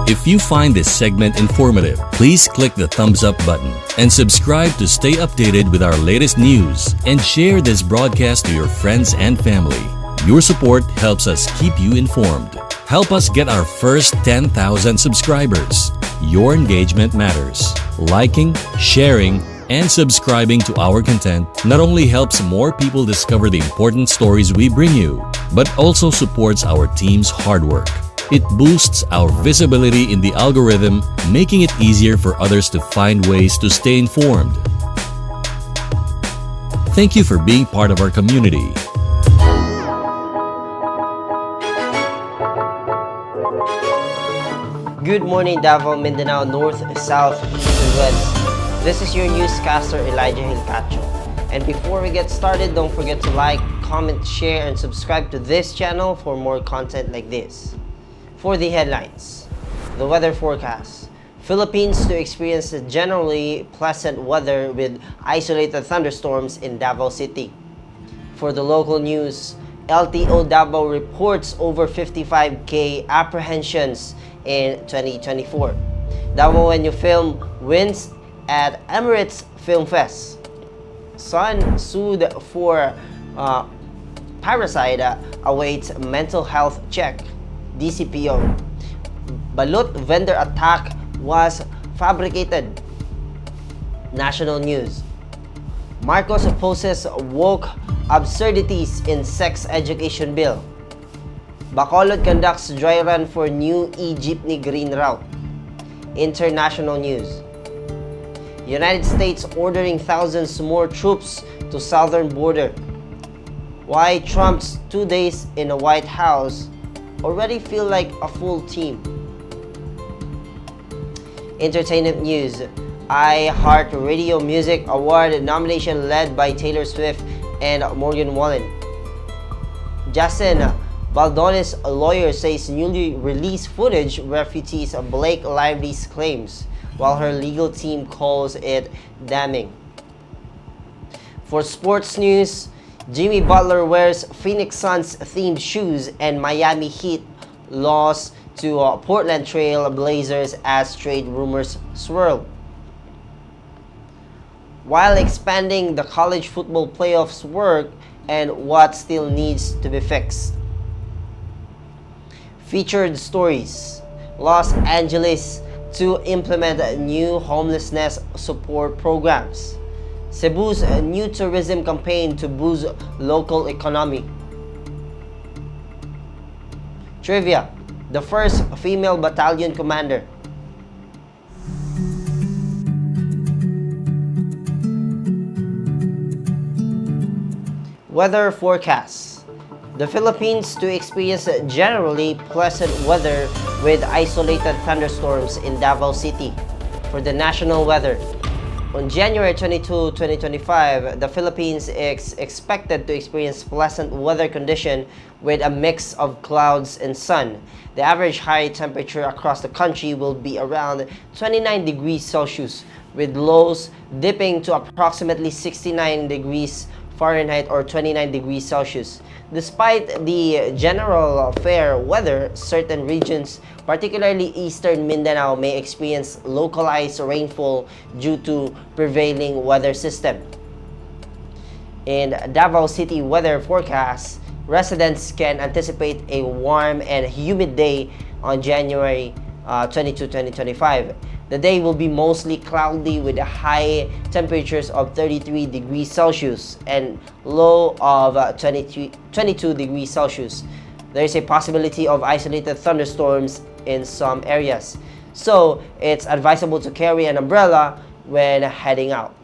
If you find this segment informative, please click the thumbs up button and subscribe to stay updated with our latest news, and share this broadcast to your friends and family. Your support helps us keep you informed. Help us get our first 10,000 subscribers. Your engagement matters. Liking, sharing, and subscribing to our content not only helps more people discover the important stories we bring you, but also supports our team's hard work. It boosts our visibility in the algorithm, making it easier for others to find ways to stay informed. Thank you for being part of our community. Good morning, Davao, Mindanao, North, South, East, and West. This is your newscaster, Elijah Hilcacho. And before we get started, don't forget to like, comment, share, and subscribe to this channel for more content like this. For the headlines, the weather forecast. Philippines to experience generally pleasant weather with isolated thunderstorms in Davao City. For the local news, LTO Davao reports over 55K apprehensions in 2024. Davao When You Film wins at Emirates Film Fest. Son sued for parricide awaits mental health check. DCPO. Balut vendor attack was fabricated. National news. Marcos opposes woke absurdities in sex education bill. Bacolod conducts dry run for new e-jeepney green route. International news. United States ordering thousands more troops to southern border. Why Trump's 2 days in the White House already feel like a full team. Entertainment news. iHeartRadio Music Award nomination led by Taylor Swift and Morgan Wallen. Justin Baldones' lawyer says newly released footage refutes Blake Lively's claims, while her legal team calls it damning. For sports news, Jimmy Butler wears Phoenix Suns themed shoes, and Miami Heat lost to Portland Trail Blazers as trade rumors swirl. While expanding the college football playoffs work and what still needs to be fixed. Featured stories. Los Angeles to implement new homelessness support programs. Cebu's new tourism campaign to boost local economy. Trivia. The first female battalion commander. Weather forecast. The Philippines to experience generally pleasant weather with isolated thunderstorms in Davao City. For the national weather. On January 22, 2025, the Philippines is expected to experience pleasant weather condition with a mix of clouds and sun. The average high temperature across the country will be around 29 degrees Celsius, with lows dipping to approximately 69 degrees Fahrenheit or 29 degrees Celsius. Despite the general fair weather, certain regions, particularly eastern Mindanao, may experience localized rainfall due to prevailing weather system. In Davao City weather forecast, residents can anticipate a warm and humid day on January 22, 2025. The day will be mostly cloudy with high temperatures of 33 degrees Celsius and low of 22 degrees Celsius. There is a possibility of isolated thunderstorms in some areas, so it's advisable to carry an umbrella when heading out.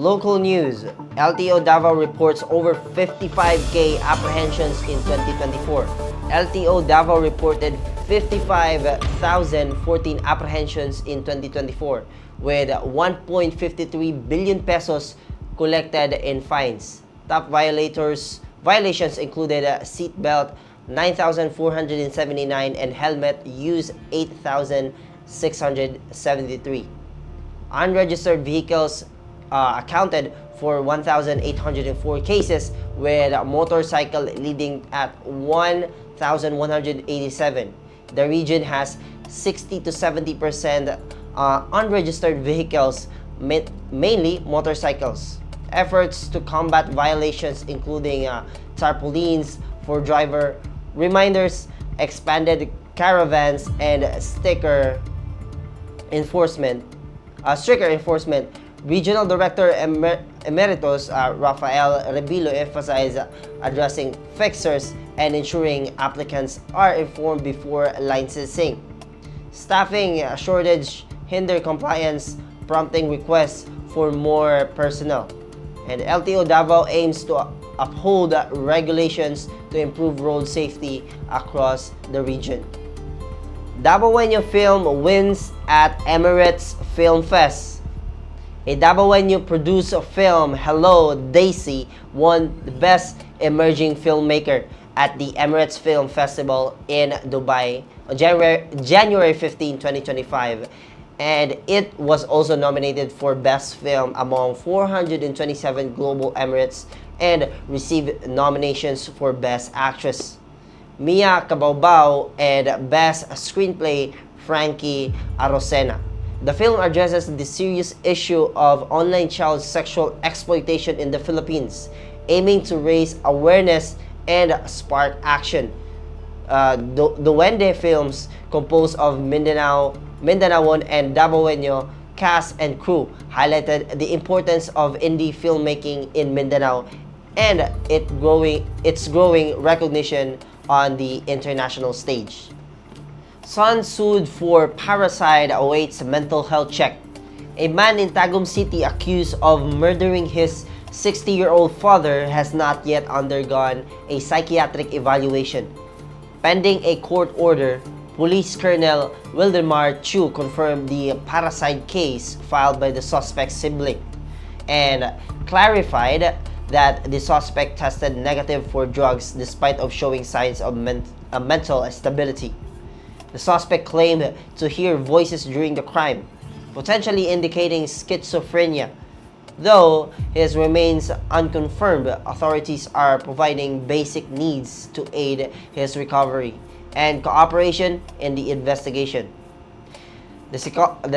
Local news. LTO Davao reports over 55K apprehensions in 2024. LTO Davao reported 55,014 apprehensions in 2024 with 1.53 billion pesos collected in fines. Top violations included seatbelt 9,479 and helmet use 8,673. Unregistered vehicles accounted for 1,804 cases, with a motorcycle leading at 1,187. The region has 60 to 70% unregistered vehicles, mainly motorcycles. Efforts to combat violations, including tarpaulins for driver reminders, expanded caravans, and stricter enforcement. Regional Director Emeritus Rafael Rebilo emphasized addressing fixers and ensuring applicants are informed before licensing. Staffing shortage hinder compliance, prompting requests for more personnel. And LTO Davao aims to uphold regulations to improve road safety across the region. Davaoeño film wins at Emirates Film Fest. A Davaoeño produced film, Hello Daisy, won the Best Emerging Filmmaker at the Emirates Film Festival in Dubai on January 15, 2025. And it was also nominated for Best Film among 427 global Emirates and received nominations for Best Actress, Mia Cabaubao, and Best Screenplay, Frankie Arocena. The film addresses the serious issue of online child sexual exploitation in the Philippines, aiming to raise awareness and spark action. The Wende films, composed of Mindanaon and Davaoeño cast and crew, highlighted the importance of indie filmmaking in Mindanao and its growing recognition on the international stage. Son sued for parricide awaits mental health check. A man in Tagum City accused of murdering his 60-year-old father has not yet undergone a psychiatric evaluation. Pending a court order, Police Colonel Wildemar Chu confirmed the parricide case filed by the suspect's sibling and clarified that the suspect tested negative for drugs despite of showing signs of mental instability. The suspect claimed to hear voices during the crime, potentially indicating schizophrenia. Though his remains unconfirmed, authorities are providing basic needs to aid his recovery and cooperation in the investigation. The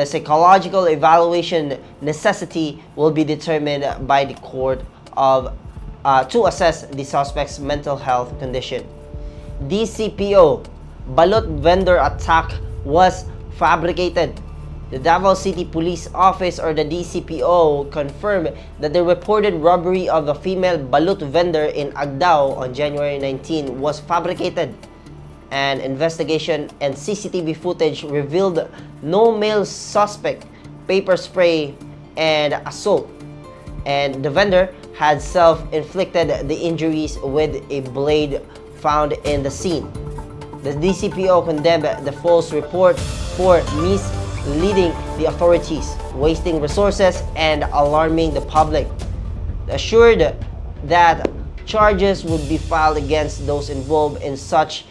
psychological evaluation necessity will be determined by the court to assess the suspect's mental health condition. DCPO Balut vendor attack was fabricated. The Davao City Police Office, or the DCPO, confirmed that the reported robbery of a female balut vendor in Agdao on January 19 was fabricated. An investigation and CCTV footage revealed no male suspect, paper spray, and assault. And the vendor had self-inflicted the injuries with a blade found in the scene. The DCPO condemned the false report for misleading the authorities, wasting resources, and alarming the public. Assured that charges would be filed against those involved in such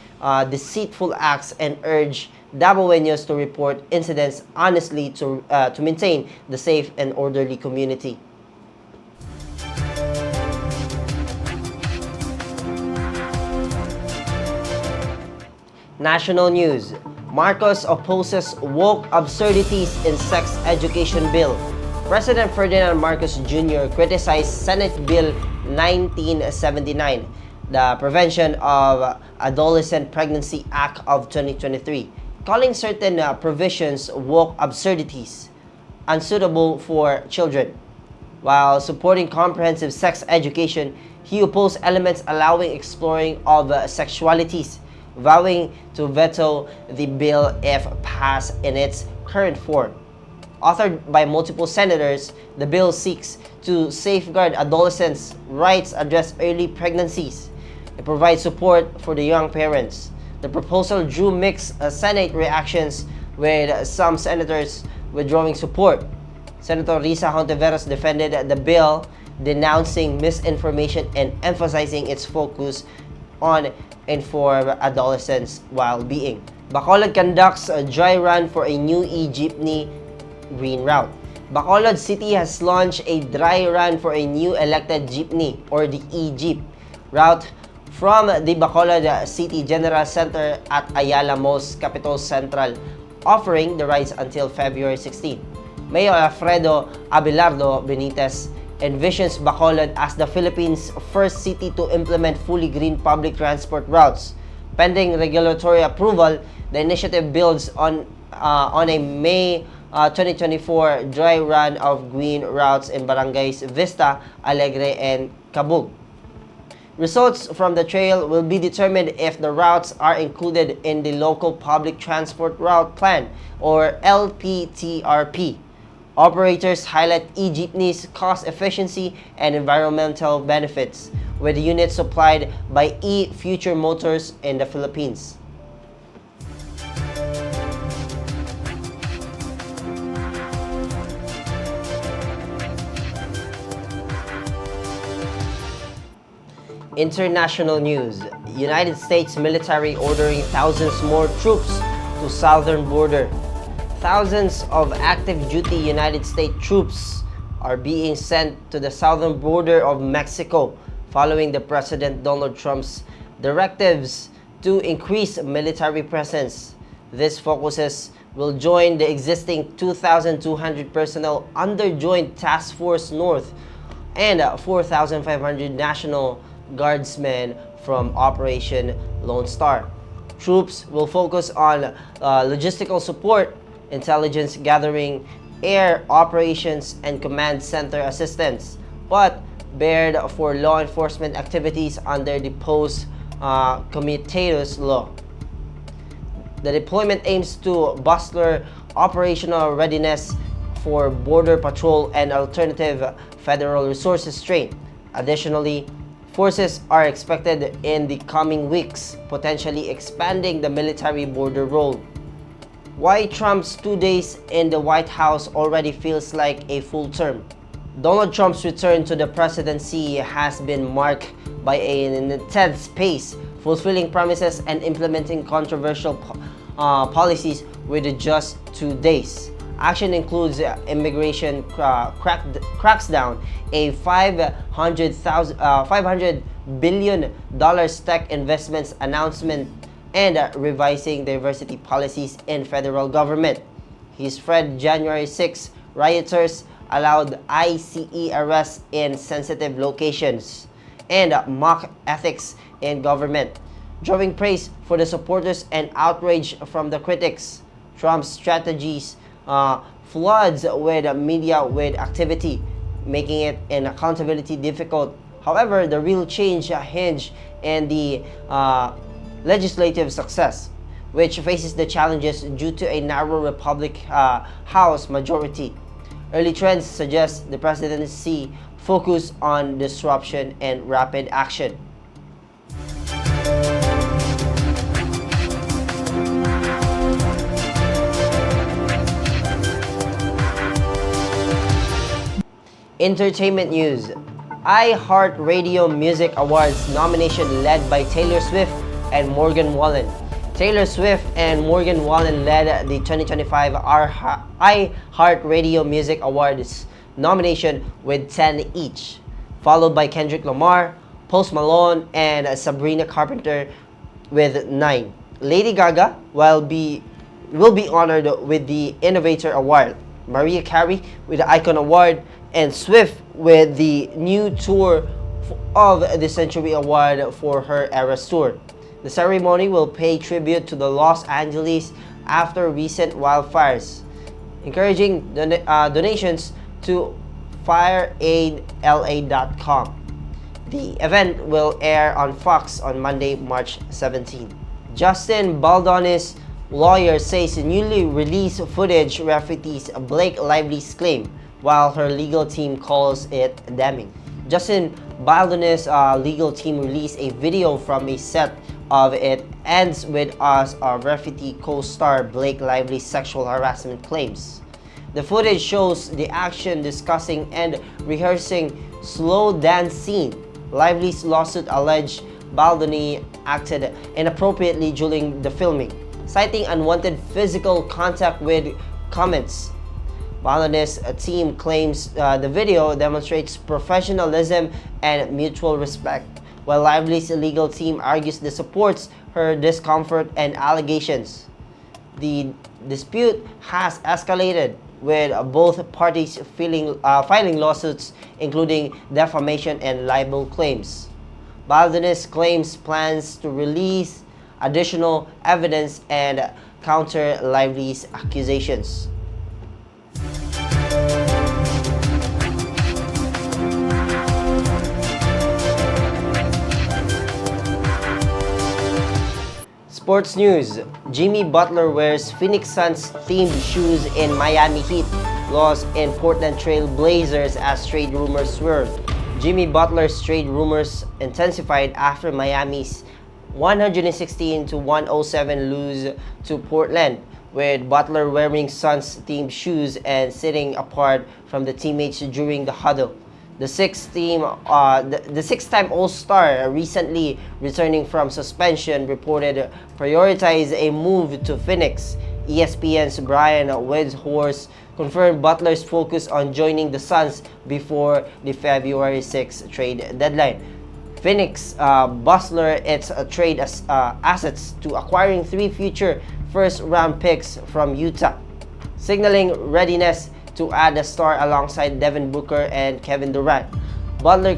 deceitful acts, and urge Davaoeños to report incidents honestly to maintain the safe and orderly community. National news. Marcos opposes woke absurdities in sex education bill. President Ferdinand Marcos Jr. criticized Senate Bill 1979, the Prevention of Adolescent Pregnancy Act of 2023, calling certain provisions woke absurdities, unsuitable for children. While supporting comprehensive sex education, he opposed elements allowing exploring of sexualities, vowing to veto the bill if passed in its current form. Authored by multiple senators, the bill seeks to safeguard adolescents' rights, address early pregnancies, and provide support for the young parents. The proposal drew mixed Senate reactions, with some senators withdrawing support. Senator Risa Hontiveros defended the bill, denouncing misinformation and emphasizing its focus on informed adolescents' well-being. Bacolod conducts a dry run for a new e-jeepney green route. Bacolod City has launched a dry run for a new elected jeepney, or the e-jeep, route from the Bacolod City General Center at Ayala Most Capitol Central, offering the rides until February 16. Mayor Alfredo Abelardo Benitez envisions Bacolod as the Philippines' first city to implement fully green public transport routes. Pending regulatory approval, the initiative builds on a May 2024 dry run of green routes in barangays Vista, Alegre, and Cabug. Results from the trail will be determined if the routes are included in the Local Public Transport Route Plan, or LPTRP. Operators highlight e-jeepneys' cost efficiency and environmental benefits, with units supplied by e-Future Motors in the Philippines. International news. United States military ordering thousands more troops to southern border. Thousands of active duty United States troops are being sent to the southern border of Mexico following the President Donald Trump's directives to increase military presence. This focuses will join the existing 2,200 personnel under Joint Task Force North and 4,500 National Guardsmen from Operation Lone Star. Troops will focus on logistical support, intelligence gathering, air operations, and command center assistance, but barred for law enforcement activities under the post-comitatus law. The deployment aims to bolster operational readiness for border patrol and alternative federal resources strain. Additionally, forces are expected in the coming weeks, potentially expanding the military border role. Why Trump's 2 days in the White House already feels like a full term? Donald Trump's return to the presidency has been marked by an intense pace, fulfilling promises and implementing controversial policies with just 2 days. Action includes immigration cracks down, a $500 billion tech investments announcement, and revising diversity policies in federal government. He spread January 6 rioters, allowed ICE arrests in sensitive locations, and mock ethics in government, drawing praise for the supporters and outrage from the critics. Trump's strategies floods with media with activity, making it an accountability difficult. However, the real change hinged in the legislative success, which faces the challenges due to a narrow Republican House majority. Early trends suggest the presidency focus on disruption and rapid action. Entertainment news. iHeartRadio Music Awards nomination led by Taylor Swift and Morgan Wallen. Taylor Swift and Morgan Wallen led the 2025 iHeartRadio Music Awards nomination with 10 each, followed by Kendrick Lamar, Post Malone, and Sabrina Carpenter with 9. Lady Gaga will be honored with the Innovator Award, Mariah Carey with the Icon Award, and Swift with the New Tour of the Century Award for her Eras Tour. The ceremony will pay tribute to the Los Angeles after recent wildfires, encouraging donations to fireaidla.com. The event will air on Fox on Monday, March 17. Justin Baldoni's lawyer says newly released footage refutes Blake Lively's claim, while her legal team calls it damning. Justin Baldwin's legal team released a video from a set of It Ends With Us refute co-star Blake Lively's sexual harassment claims. The footage shows the action discussing and rehearsing slow dance scene. Lively's lawsuit alleged Baldwin acted inappropriately during the filming, citing unwanted physical contact with comments. Baldwin's team claims the video demonstrates professionalism and mutual respect, while Lively's legal team argues this supports her discomfort and allegations. The dispute has escalated, with both parties filing lawsuits including defamation and libel claims. Baldwin claims plans to release additional evidence and counter Lively's accusations. Sports news. Jimmy Butler wears Phoenix Suns themed shoes in Miami Heat loss in Portland Trail Blazers as trade rumors swirl. Jimmy Butler's trade rumors intensified after Miami's 116-107 lose to Portland, with Butler wearing Suns themed shoes and sitting apart from the teammates during the huddle. The six-time All-Star, recently returning from suspension, reported prioritize a move to Phoenix. ESPN's Brian Windhorst confirmed Butler's focus on joining the Suns before the February 6 trade deadline. Phoenix bolstered its trade assets to acquiring 3 future first-round picks from Utah, signaling readiness to add a star alongside Devin Booker and Kevin Durant. Butler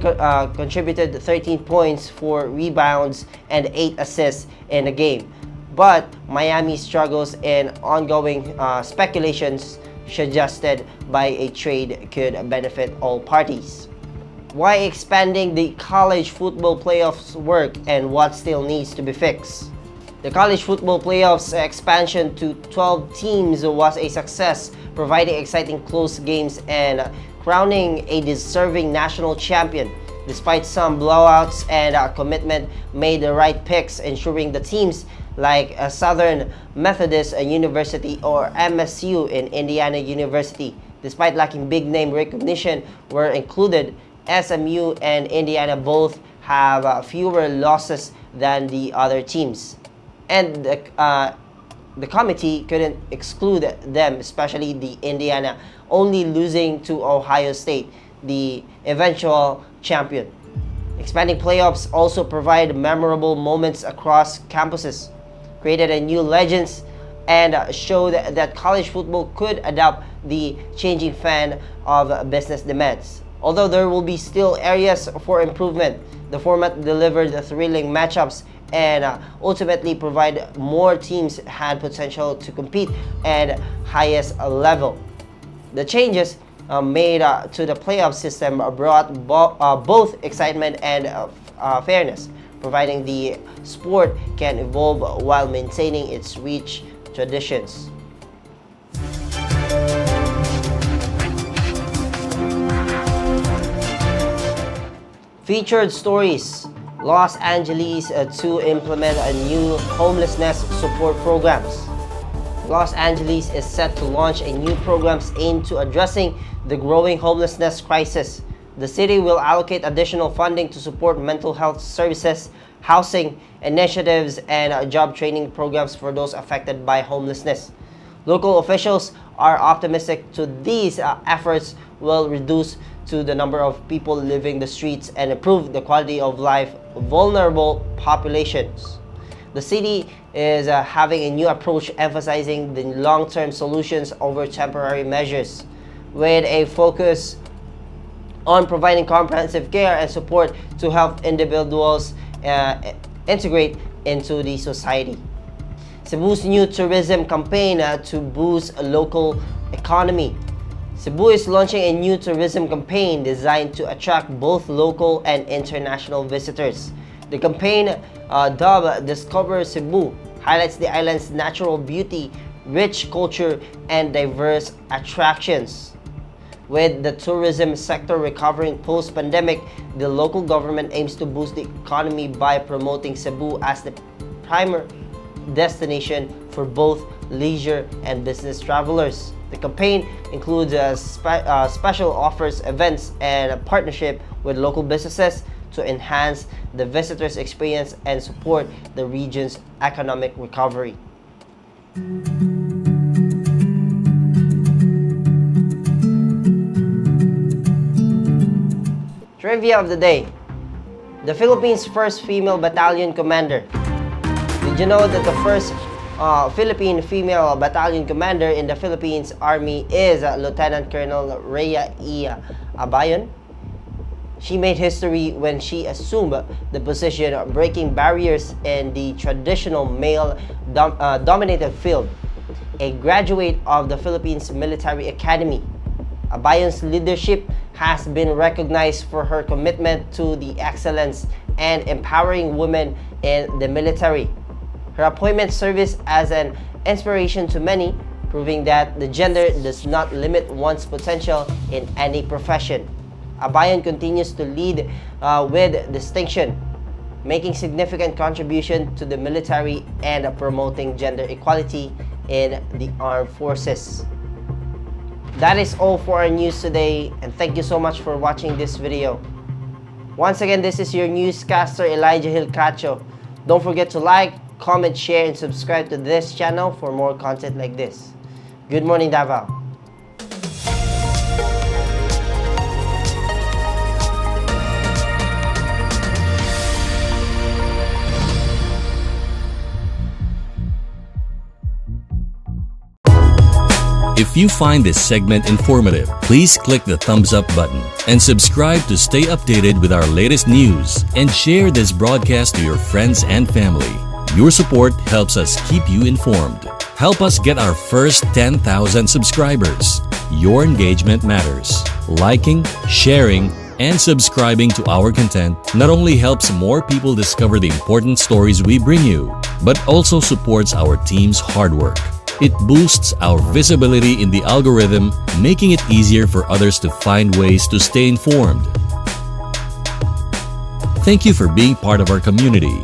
contributed 13 points, 4 rebounds, and 8 assists in the game. But Miami's struggles and ongoing speculations suggested by a trade could benefit all parties. Why expanding the college football playoffs work and what still needs to be fixed? The college football playoffs expansion to 12 teams was a success, providing exciting close games and crowning a deserving national champion. Despite some blowouts and commitment made the right picks, ensuring the teams like Southern Methodist University or MSU in Indiana University, despite lacking big name recognition, were included. SMU and Indiana both have fewer losses than the other teams, and the committee couldn't exclude them, especially the Indiana, only losing to Ohio State, the eventual champion. Expanding playoffs also provide memorable moments across campuses, created a new legends, and showed that college football could adapt the changing fan of business demands. Although there will be still areas for improvement, the format delivered thrilling matchups and ultimately provide more teams had potential to compete at highest level. The changes made to the playoff system brought both excitement and fairness, providing the sport can evolve while maintaining its rich traditions. Featured stories. Los Angeles to implement a new homelessness support programs. Los Angeles is set to launch a new programs aimed to addressing the growing homelessness crisis. The city will allocate additional funding to support mental health services, housing initiatives, and job training programs for those affected by homelessness. Local officials are optimistic to these efforts will reduce to the number of people living the streets and improve the quality of life of vulnerable populations. The city is having a new approach emphasizing the long-term solutions over temporary measures, with a focus on providing comprehensive care and support to help individuals integrate into the society. Cebu's new tourism campaign to boost a local economy. Cebu is launching a new tourism campaign designed to attract both local and international visitors. The campaign, dubbed Discover Cebu, highlights the island's natural beauty, rich culture, and diverse attractions. With the tourism sector recovering post-pandemic, the local government aims to boost the economy by promoting Cebu as the primary destination for both leisure and business travelers. The campaign includes special offers, events, and a partnership with local businesses to enhance the visitors' experience and support the region's economic recovery. Trivia of the day. The Philippines' first female battalion commander. Did you know that the first Philippine female battalion commander in the Philippines Army is Lieutenant Colonel Rhea E. Abayon? She made history when she assumed the position, breaking barriers in the traditional male-dominated field. A graduate of the Philippines Military Academy, Abayon's leadership has been recognized for her commitment to the excellence and empowering women in the military. Her appointment serves as an inspiration to many, proving that the gender does not limit one's potential in any profession. Abayon continues to lead with distinction, making significant contribution to the military and promoting gender equality in the armed forces. That is all for our news today, and thank you so much for watching this video. Once again, this is your newscaster Elijah Hilcacho. Don't forget to like, comment, share, and subscribe to this channel for more content like this. Good morning, Davao. If you find this segment informative, please click the thumbs up button and subscribe to stay updated with our latest news, and share this broadcast to your friends and family. Your support helps us keep you informed. Help us get our first 10,000 subscribers. Your engagement matters. Liking, sharing, and subscribing to our content not only helps more people discover the important stories we bring you, but also supports our team's hard work. It boosts our visibility in the algorithm, making it easier for others to find ways to stay informed. Thank you for being part of our community.